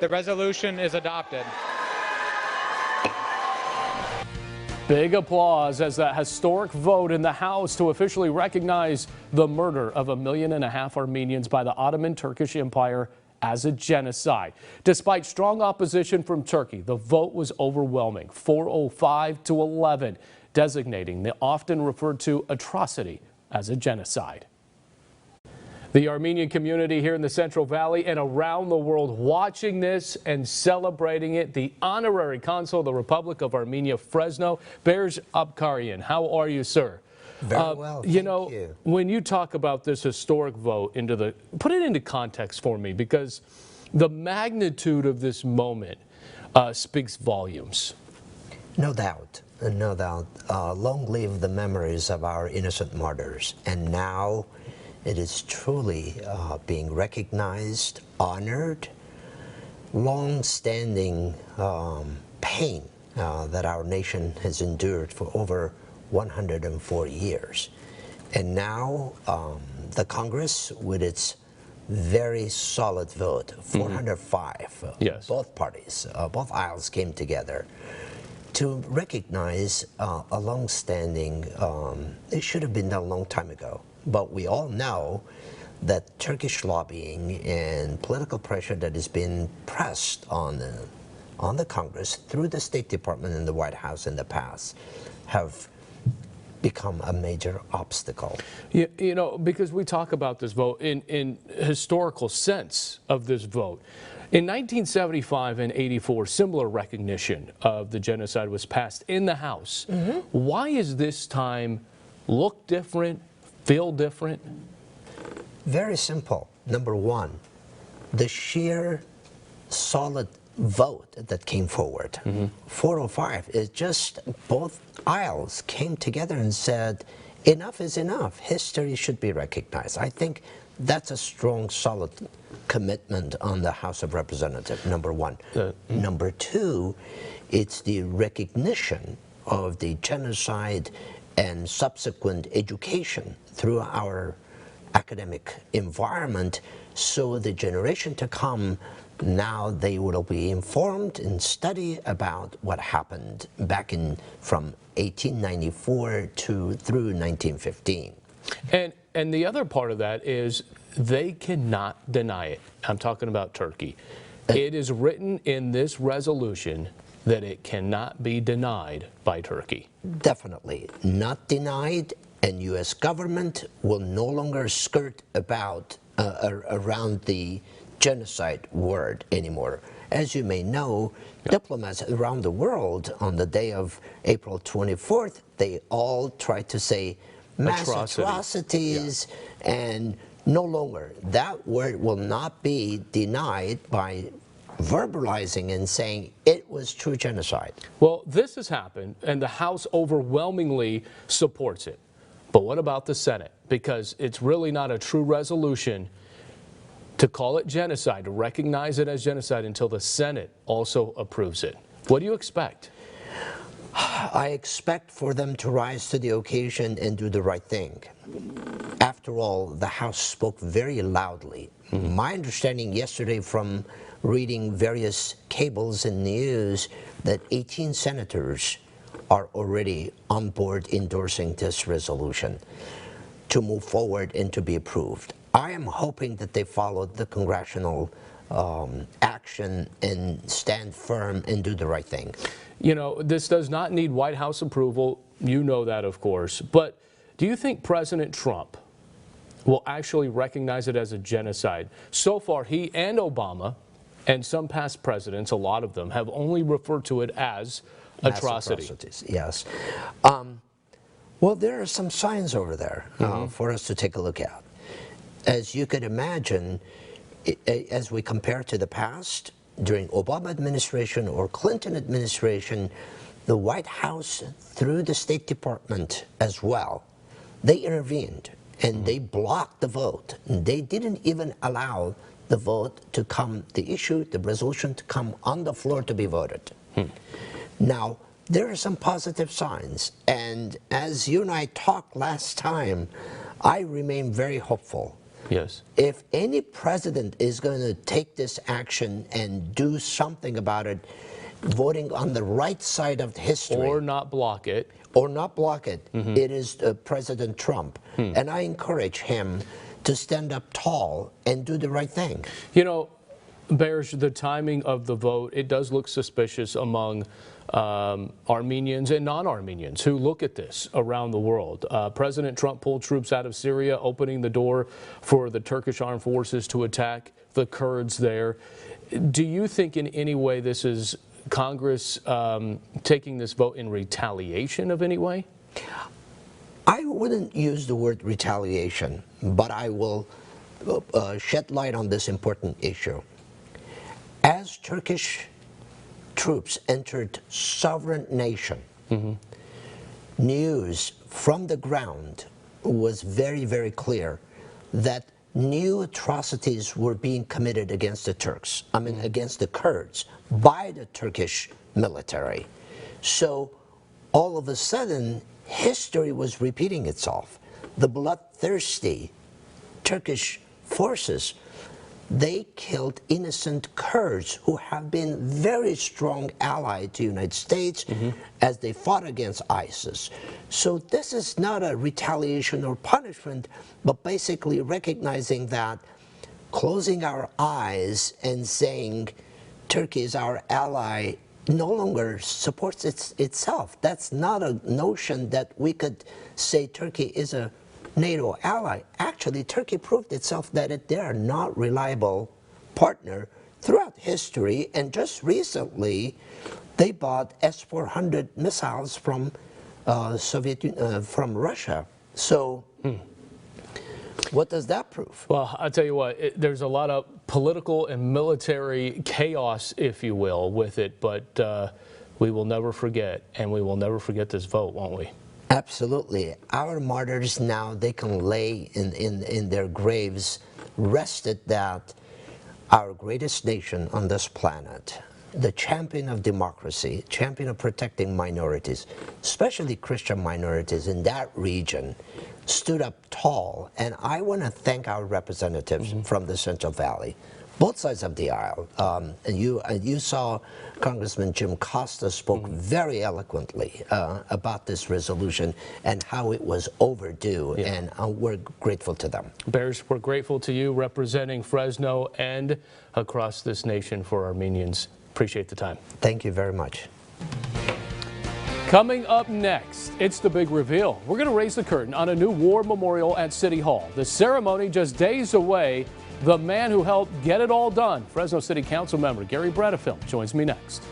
The resolution is adopted. Big applause as that historic vote in the House to officially recognize the murder of 1.5 million Armenians by the Ottoman Turkish Empire as a genocide. Despite strong opposition from Turkey, the vote was overwhelming, 405 to 11, designating the often referred to atrocity as a genocide. The Armenian community here in the Central Valley and around the world watching this and celebrating it. The Honorary Consul of the Republic of Armenia, Fresno, Berj Abkarian. How are you, sir? Very well, thank you. When you talk about this historic vote, put it into context for me, because the magnitude of this moment speaks volumes. No doubt, no doubt. Long live the memories of our innocent martyrs. And now it is truly being recognized, honored, long-standing pain that our nation has endured for over 104 years. And now the Congress, with its very solid vote, 405, yes. Both parties, both aisles came together to recognize a long-standing, it should have been done a long time ago. But we all know that Turkish lobbying and political pressure that has been pressed on the Congress through the State Department and the White House in the past have become a major obstacle. You know, because we talk about this vote in historical sense of this vote. In 1975 and 84, similar recognition of the genocide was passed in the House. Why is this time look different, feel different? Very simple. Number one, the sheer solid vote that came forward. 405 is just both aisles came together and said, enough is enough. History should be recognized. I think that's a strong, solid commitment on the House of Representatives, number one. Number two, it's the recognition of the genocide and subsequent education through our academic environment, so the generation to come, now they will be informed and study about what happened back in from 1894 through 1915. And the other part of that is they cannot deny it. I'm talking about Turkey. It is written in this resolution that it cannot be denied by Turkey. Definitely not denied, and U.S. government will no longer skirt about around the genocide word anymore. As you may know, diplomats around the world on the day of April 24th, they all try to say mass atrocities, and no longer. That word will not be denied by verbalizing and saying it was true genocide. Well, this has happened, and the House overwhelmingly supports it. But what about the Senate? Because it's really not a true resolution to call it genocide, to recognize it as genocide, until the Senate also approves it. What do you expect? I expect for them to rise to the occasion and do the right thing. After all, the House spoke very loudly. My understanding yesterday from reading various cables and news that 18 senators are already on board endorsing this resolution to move forward and to be approved. I am hoping that they follow the congressional action and stand firm and do the right thing. You know, this does not need White House approval. You know that, of course. But do you think President Trump will actually recognize it as a genocide? So far, he and Obama and some past presidents, a lot of them, have only referred to it as atrocities. Yes. Well, there are some signs over there for us to take a look at. As you could imagine, as we compare to the past, during Obama administration or Clinton administration, the White House, through the State Department as well, they intervened and they blocked the vote. They didn't even allow the vote to come, the issue, the resolution to come on the floor to be voted. Now, there are some positive signs, and as you and I talked last time, I remain very hopeful Yes. If any president is going to take this action and do something about it, voting on the right side of history, Or not block it. It is President Trump. And I encourage him to stand up tall and do the right thing. You know, Bears, the timing of the vote, it does look suspicious among Armenians and non-Armenians who look at this around the world. President Trump pulled troops out of Syria, opening the door for the Turkish armed forces to attack the Kurds there. Do you think in any way this is Congress taking this vote in retaliation of any way? I wouldn't use the word retaliation, but I will shed light on this important issue. As Turkish troops entered sovereign nation, news from the ground was very, very clear that new atrocities were being committed against the Turks, against the Kurds, by the Turkish military. So all of a sudden, history was repeating itself. The bloodthirsty Turkish forces, they killed innocent Kurds who have been very strong ally to the United States as they fought against ISIS. So this is not a retaliation or punishment, but basically recognizing that closing our eyes and saying Turkey is our ally no longer supports itself. That's not a notion that we could say Turkey is a NATO ally. Actually, Turkey proved itself that they are not reliable partner throughout history, and just recently they bought S-400 missiles from from Russia. So what does that prove? Well, I'll tell you what, there's a lot of political and military chaos, if you will, with it, but we will never forget, and we will never forget this vote, won't we? Absolutely. Our martyrs now, they can lay in their graves rested that our greatest nation on this planet, the champion of democracy, champion of protecting minorities, especially Christian minorities in that region, stood up tall. And I want to thank our representatives from the Central Valley, both sides of the aisle. And you saw Congressman Jim Costa spoke very eloquently about this resolution and how it was overdue, and we're grateful to them. Bears, we're grateful to you representing Fresno and across this nation for Armenians. Appreciate the time. Thank you very much. Coming up next, it's the big reveal. We're going to raise the curtain on a new war memorial at City Hall. The ceremony just days away. The man who helped get it all done, Fresno City Council member Gary Bredefeld, joins me next.